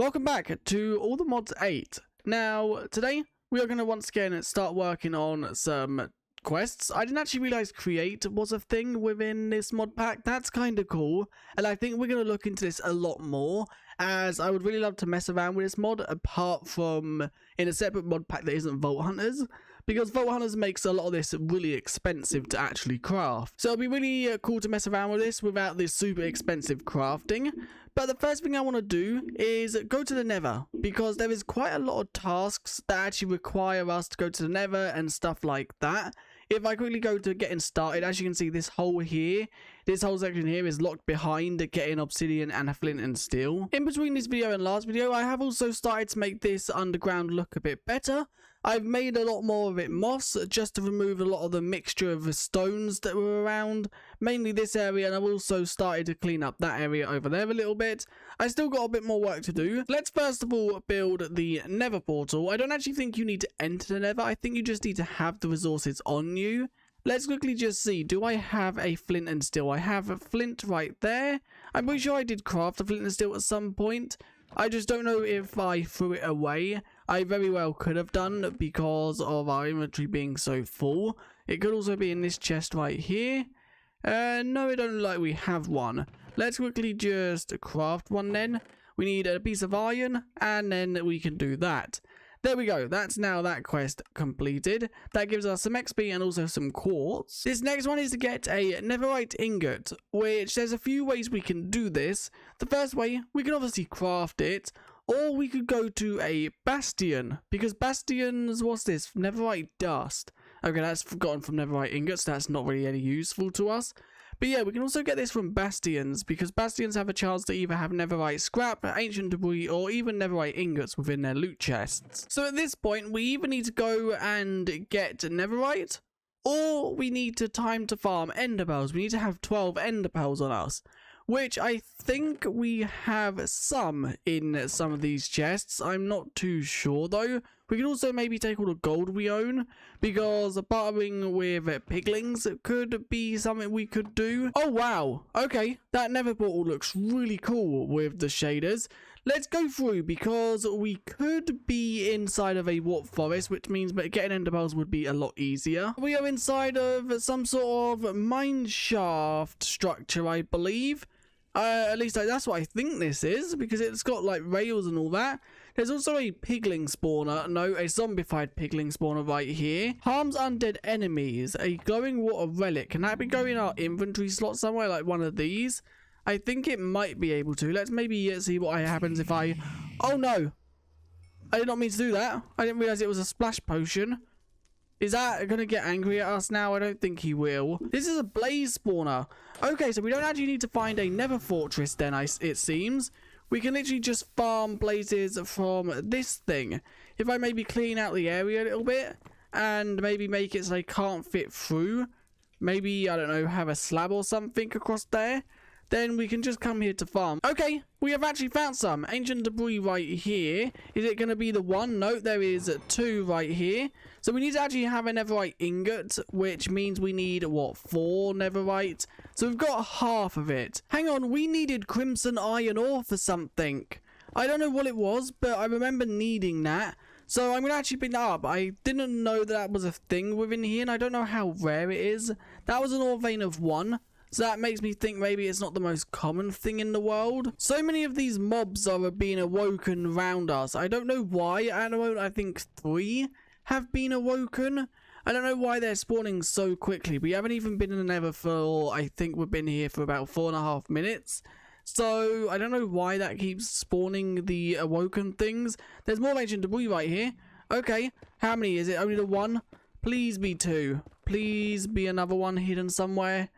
Welcome back to All the Mods 8. Now, today we are going to once again start working on some quests. I didn't actually realize create was a thing within this mod pack. That's kind of cool, and I think we're going to look into this a lot more, as I would really love to mess around with this mod apart from in a separate mod pack that isn't Vault Hunters, because Vault Hunters makes a lot of this really expensive to actually craft. So it'll be really cool to mess around with this without this super expensive crafting. But the first thing I want to do is go to the nether, because there is quite a lot of tasks that actually require us to go to the nether and stuff like that. If I quickly go to getting started, as you can see, this whole section here is locked behind getting obsidian and a flint and steel. In between this video and last video, I have also started to make this underground look a bit better. I've made a lot more of it moss, just to remove a lot of the mixture of the stones that were around, mainly this area, and I've also started to clean up that area over there a little bit. I still got a bit more work to do. Let's first of all build the nether portal. I don't actually think you need to enter the nether, I think you just need to have the resources on you. Let's quickly just see, do I have a flint and steel? I have a flint right there. I'm pretty sure I did craft a flint and steel at some point. I just don't know if I threw it away. I very well could have done because of our inventory being so full. It could also be in this chest right here. No, it don't look like we have one. Let's quickly just craft one then. We need a piece of iron and then we can do that. There we go. That's now that quest completed. That gives us some XP and also some quartz. This next one is to get a netherite ingot, which there's a few ways we can do this. The first way, we can obviously craft it, or we could go to a bastion, because bastions, what's this? Netherite dust. Okay, that's forgotten from netherite ingots. That's not really any useful to us. But yeah, we can also get this from bastions, because bastions have a chance to either have netherite scrap, ancient debris, or even netherite ingots within their loot chests. So at this point, we either need to go and get netherite, or we need to time to farm ender pearls. We need to have 12 ender pearls on us, which I think we have some in some of these chests. I'm not too sure though. We could also maybe take all the gold we own, because bartering with piglings could be something we could do. Oh wow, okay, that nether portal looks really cool with the shaders. Let's go through, because we could be inside of a warp forest, which means getting ender pearls would be a lot easier. We are inside of some sort of mine shaft structure, I believe. At least that's what I think this is, because it's got like rails and all that. There's also a pigling spawner, no, a zombified pigling spawner right here. Harms undead enemies, a glowing water relic. Can that be going in our inventory slot somewhere, like one of these? I think it might be able to. Let's maybe see what happens if I... Oh no! I did not mean to do that. I didn't realize it was a splash potion. Is that going to get angry at us now? I don't think he will. This is a blaze spawner. Okay, so we don't actually need to find a nether fortress then, it seems. We can literally just farm blazes from this thing. If I maybe clean out the area a little bit and maybe make it so they can't fit through. Maybe, I don't know, have a slab or something across there. Then we can just come here to farm. Okay, we have actually found some ancient debris right here. Is it going to be the one? No, there is two right here. So we need to actually have a netherite ingot, which means we need, what, 4 netherite? So we've got half of it. Hang on, we needed crimson iron ore for something. I don't know what it was, but I remember needing that. So I'm going to actually pick that up. I didn't know that was a thing within here, and I don't know how rare it is. That was an ore vein of 1. So that makes me think maybe it's not the most common thing in the world. So many of these mobs are being awoken around us. I don't know why. At the moment, I think 3 have been awoken. I don't know why they're spawning so quickly. We haven't even been in the nether for, I think we've been here for about 4.5 minutes. So I don't know why that keeps spawning the awoken things. There's more ancient debris right here. Okay, how many is it? Only the 1? Please be 2. Please be another one hidden somewhere.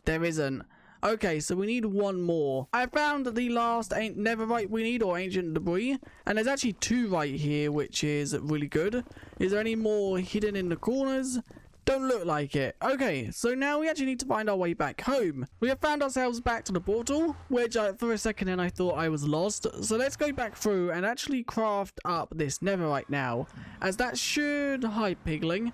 There isn't. Okay, so we need 1 more. I found the last netherite we need, or ancient debris. And there's actually 2 right here, which is really good. Is there any more hidden in the corners? Don't look like it. Okay, so now we actually need to find our way back home. We have found ourselves back to the portal, which for a second then I thought I was lost. So let's go back through and actually craft up this netherite now. As that should... Hi, pigling.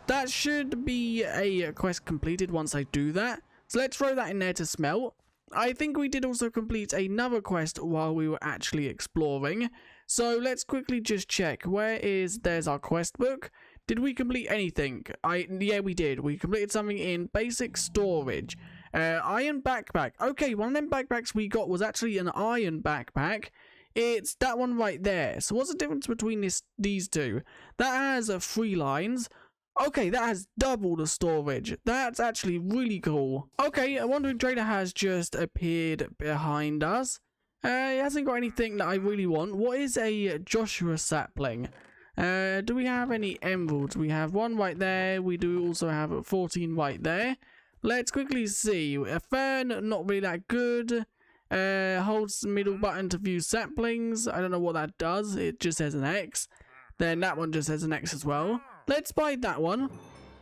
That should be a quest completed once I do that. So let's throw that in there to smelt. I think we did also complete another quest while we were actually exploring. So let's quickly just check. There's our quest book. Did we complete anything? Yeah, we did. We completed something in basic storage. Iron backpack. Okay, one of them backpacks we got was actually an iron backpack. It's that one right there. So what's the difference between these two? That has 3 lines. Okay, that has double the storage. That's actually really cool. Okay, a wandering trader has just appeared behind us. He hasn't got anything that I really want. What is a Joshua sapling? Do we have any emeralds? We have 1 right there. We do also have 14 right there. Let's quickly see. A fern, not really that good. Holds the middle button to view saplings. I don't know what that does. It just says an X. Then that one just says an X as well. Let's buy that one.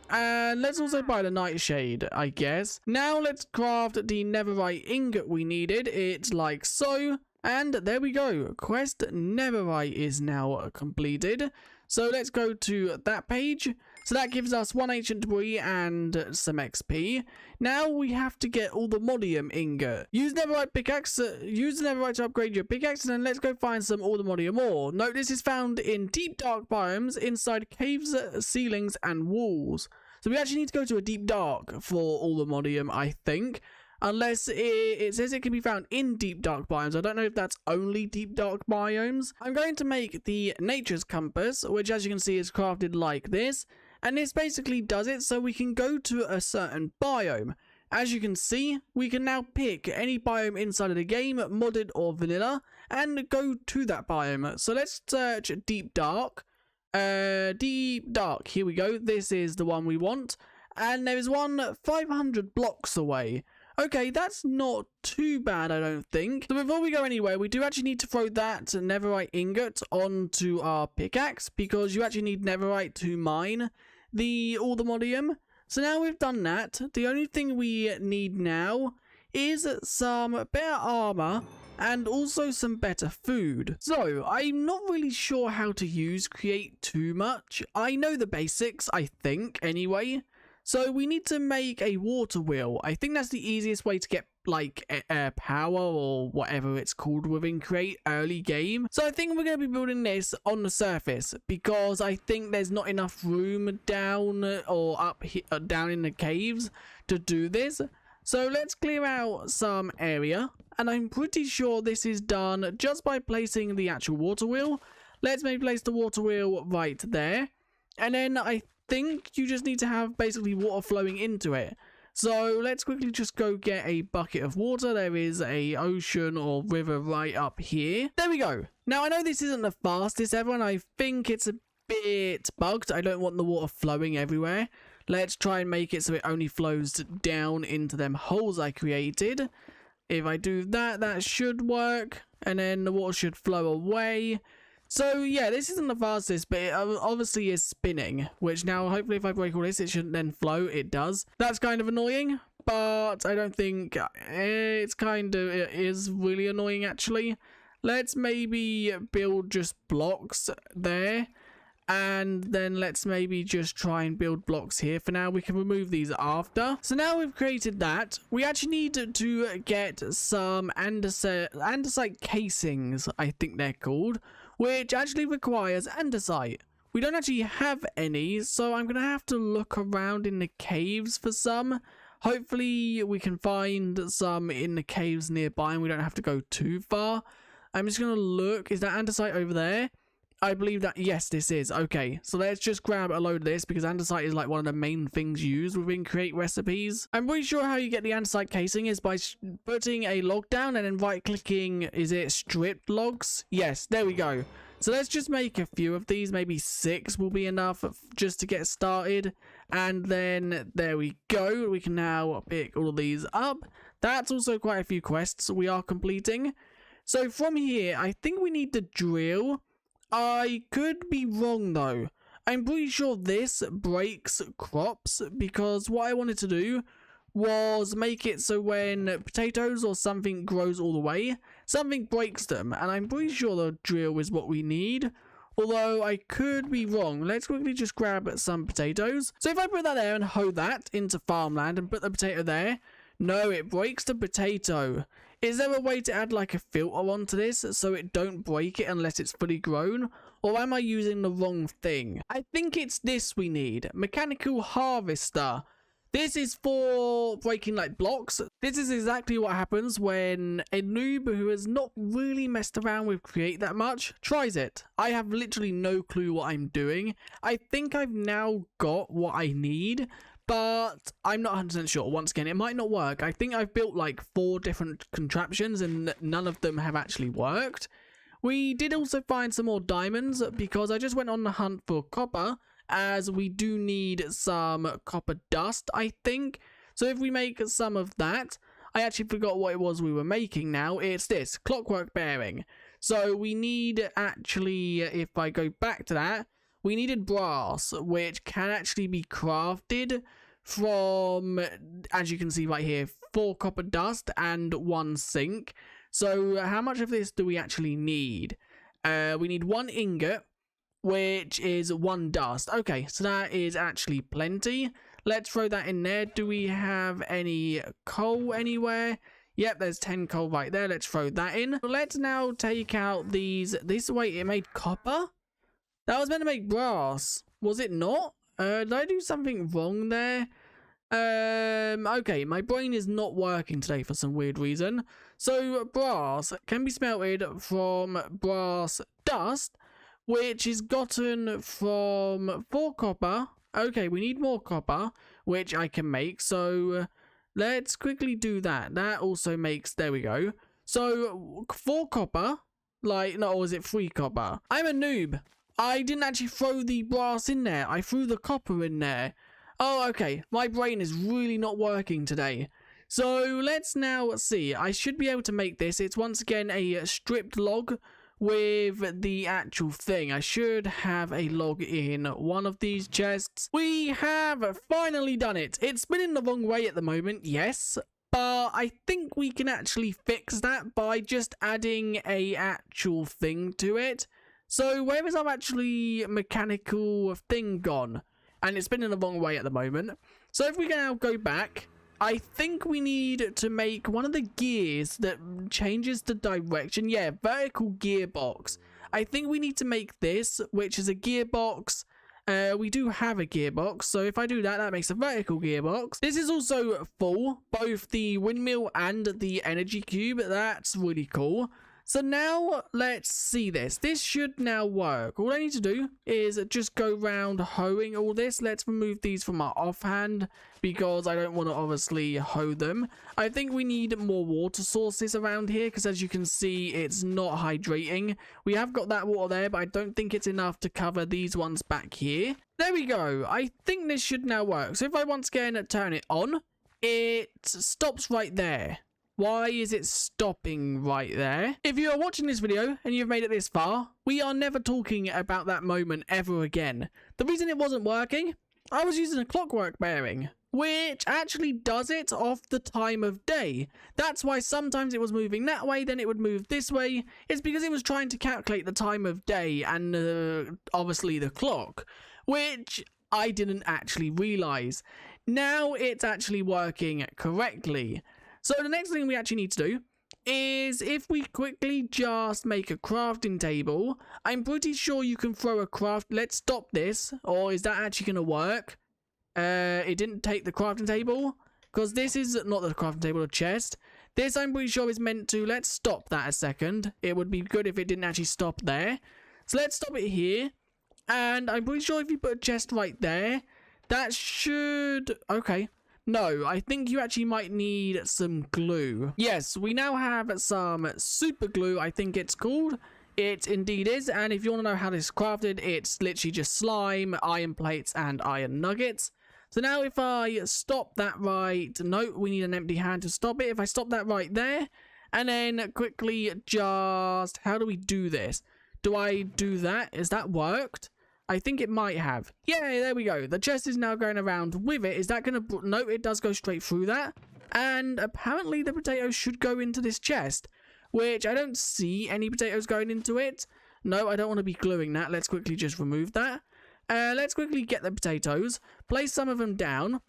And let's also buy the nightshade, I guess. Now let's craft the netherite ingot we needed. It's like so. And there we go. Quest netherite is now completed. So let's go to that page. So that gives us 1 ancient debris and some XP. Now we have to get all the modium ingot. Use netherite pickaxe. Use the netherite to upgrade your pickaxe, and then let's go find some all the modium ore. Note this is found in deep dark biomes inside caves, ceilings, and walls. So we actually need to go to a deep dark for all the modium, I think. Unless it says it can be found in deep dark biomes. I don't know if that's only deep dark biomes. I'm going to make the nature's compass, which as you can see is crafted like this. And this basically does it so we can go to a certain biome. As you can see, we can now pick any biome inside of the game, modded or vanilla, and go to that biome. So let's search deep dark. Deep dark, here we go. This is the one we want. And there is one 500 blocks away. Okay, that's not too bad, I don't think. So before we go anywhere, we do actually need to throw that netherite ingot onto our pickaxe, because you actually need netherite to mine all the modium. So now we've done that, the only thing we need now is some better armor and also some better food. So I'm not really sure how to use create too much. I know the basics, I think, anyway. So we need to make a water wheel. I think that's the easiest way to get like power or whatever it's called within create early game. So I think we're going to be building this on the surface because I think there's not enough room down or up here, down in the caves to do this. So let's clear out some area, and I'm pretty sure this is done just by placing the actual water wheel. Let's maybe place the water wheel right there, and then I think you just need to have basically water flowing into it. So let's quickly just go get a bucket of water. There is a ocean or river right up here. There we go. Now I know this isn't the fastest ever, and I think it's a bit bugged. I don't want the water flowing everywhere. Let's try and make it so it only flows down into them holes I created. If I do that, that should work, and then the water should flow away. So yeah, this isn't the fastest, but it obviously is spinning, which now hopefully if I break all this, it shouldn't then flow. It does. That's kind of annoying, but I don't think it is really annoying actually. Let's maybe build just blocks there, and then let's maybe just try and build blocks here. For now, we can remove these after. So now we've created that, we actually need to get some andesite casings, I think they're called, which actually requires andesite. We don't actually have any, so I'm going to have to look around in the caves for some. Hopefully we can find some in the caves nearby and we don't have to go too far. I'm just going to look. Is that andesite over there? I believe that, yes, this is. Okay, so let's just grab a load of this because andesite is like one of the main things used within create recipes. I'm pretty sure how you get the andesite casing is by putting a log down and then right clicking, is it stripped logs? Yes, there we go. So let's just make a few of these, maybe 6 will be enough just to get started. And then there we go, we can now pick all of these up. That's also quite a few quests we are completing. So from here, I think we need to drill. I could be wrong though. I'm pretty sure this breaks crops because what I wanted to do was make it so when potatoes or something grows all the way, something breaks them, and I'm pretty sure the drill is what we need. Although I could be wrong. Let's quickly just grab some potatoes. So if I put that there and hoe that into farmland and put the potato there, No, it breaks the potato. Is there a way to add like a filter onto this so it don't break it unless it's fully grown? Or am I using the wrong thing? I think it's this we need. Mechanical harvester. This is for breaking like blocks. This is exactly what happens when a noob who has not really messed around with Create that much tries it. I have literally no clue what I'm doing. I think I've now got what I need, but I'm not 100% sure. Once again, it might not work. I think I've built like 4 different contraptions and none of them have actually worked. We did also find some more diamonds because I just went on the hunt for copper, as we do need some copper dust, I think. So if we make some of that, I actually forgot what it was we were making now. It's this, clockwork bearing. So we need actually, if I go back to that, we needed brass, which can actually be crafted from, as you can see right here, 4 copper dust and 1 zinc. So how much of this do we actually need? We need 1 ingot, which is 1 dust. Okay, so that is actually plenty. Let's throw that in there. Do we have any coal anywhere? Yep, there's 10 coal right there. Let's throw that in. Let's now take out these. Wait, it made copper? That was meant to make brass. Was it not? Did I do something wrong there? Okay, my brain is not working today for some weird reason. So brass can be smelted from brass dust, which is gotten from 4 copper. Okay, we need more copper, which I can make. So let's quickly do that. That also makes, there we go. So 4 copper, like, no, or is it 3 copper? I'm a noob. I didn't actually throw the brass in there. I threw the copper in there. Oh, okay. My brain is really not working today. So let's now see. I should be able to make this. It's once again a stripped log with the actual thing. I should have a log in one of these chests. We have finally done it. It's spinning the wrong way at the moment, yes, but I think we can actually fix that by just adding a actual thing to it. So where is our actually mechanical thing gone? And it's spinning the wrong way at the moment. So if we can now go back, I think we need to make one of the gears that changes the direction. Yeah, vertical gearbox. I think we need to make this, which is a gearbox. We do have a gearbox, so if I do that, that makes a vertical gearbox. This is also full, both the windmill and the energy cube. That's really cool. So now let's see this. This should now work. All I need to do is just go around hoeing all this. Let's remove these from our offhand because I don't want to obviously hoe them. I think we need more water sources around here because as you can see, it's not hydrating. We have got that water there, but I don't think it's enough to cover these ones back here. There we go. I think this should now work. So if I once again turn it on, it stops right there. Why is it stopping right there? If you are watching this video and you've made it this far, we are never talking about that moment ever again. The reason it wasn't working, I was using a clockwork bearing, which actually does it off the time of day. That's why sometimes it was moving that way, then it would move this way. It's because it was trying to calculate the time of day and obviously the clock, which I didn't actually realize. Now it's actually working correctly. So the next thing we actually need to do is if we quickly just make a crafting table. I'm pretty sure you can throw a craft. Let's stop this. Or is that actually going to work? It didn't take the crafting table. Because this is not the crafting table or chest. This I'm pretty sure is meant to. Let's stop that a second. It would be good if it didn't actually stop there. So let's stop it here. And I'm pretty sure if you put a chest right there, that should... Okay. No, I think you actually might need some glue. Yes, we now have some super glue, I think it's called. It indeed is, and if you want to know how this is crafted, it's literally just slime, iron plates, and iron nuggets. So now if I stop that right... No, we need an empty hand to stop it. If I stop that right there, and then quickly just... How do we do this? Do I do that? Has that worked? I think it might have. Yeah, there we go. The chest is now going around with it. Is that going to... No, it does go straight through that. And apparently the potatoes should go into this chest, which I don't see any potatoes going into it. No, I don't want to be gluing that. Let's quickly just remove that. Let's quickly get the potatoes. Place some of them down.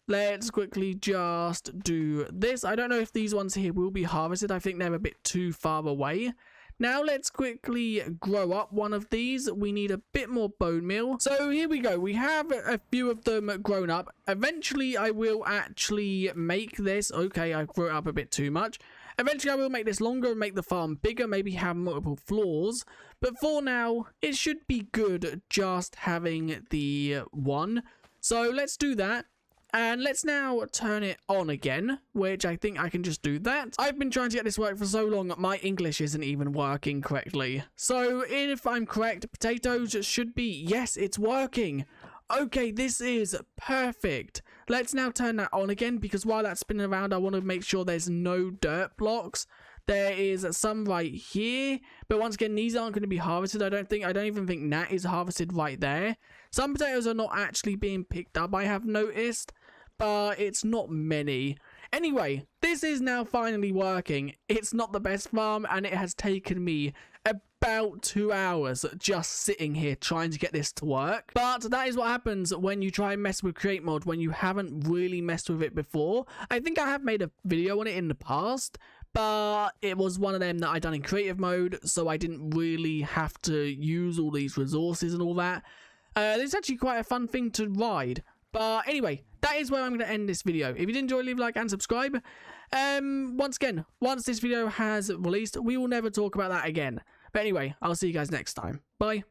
let's quickly just do this. I don't know if these ones here will be harvested. I think they're a bit too far away. Now let's quickly grow up one of these. We need a bit more bone meal. So here we go. We have a few of them grown up. Eventually I will actually make this. Okay, I grew it up a bit too much. Eventually I will make this longer and make the farm bigger, maybe have multiple floors. But for now, it should be good just having the one. So let's do that. And let's now turn it on again, which I think I can just do that. I've been trying to get this work for so long, my English isn't even working correctly. So if I'm correct, potatoes should be, yes, it's working. Okay, this is perfect. Let's now turn that on again, because while that's spinning around, I want to make sure there's no dirt blocks. There is some right here, but once again, these aren't going to be harvested. I don't even think that is harvested right there. Some potatoes are not actually being picked up, I have noticed, but it's not many. Anyway, this is now finally working. It's not the best farm, and it has taken me about 2 hours just sitting here trying to get this to work. But that is what happens when you try and mess with create mod when you haven't really messed with it before. I think I have made a video on it in the past, but it was one of them that I done in creative mode, so I didn't really have to use all these resources and all that. It's actually quite a fun thing to ride. But anyway, that is where I'm going to end this video. If you did enjoy, leave a like and subscribe. Once again, once this video has released, we will never talk about that again. But anyway, I'll see you guys next time. Bye.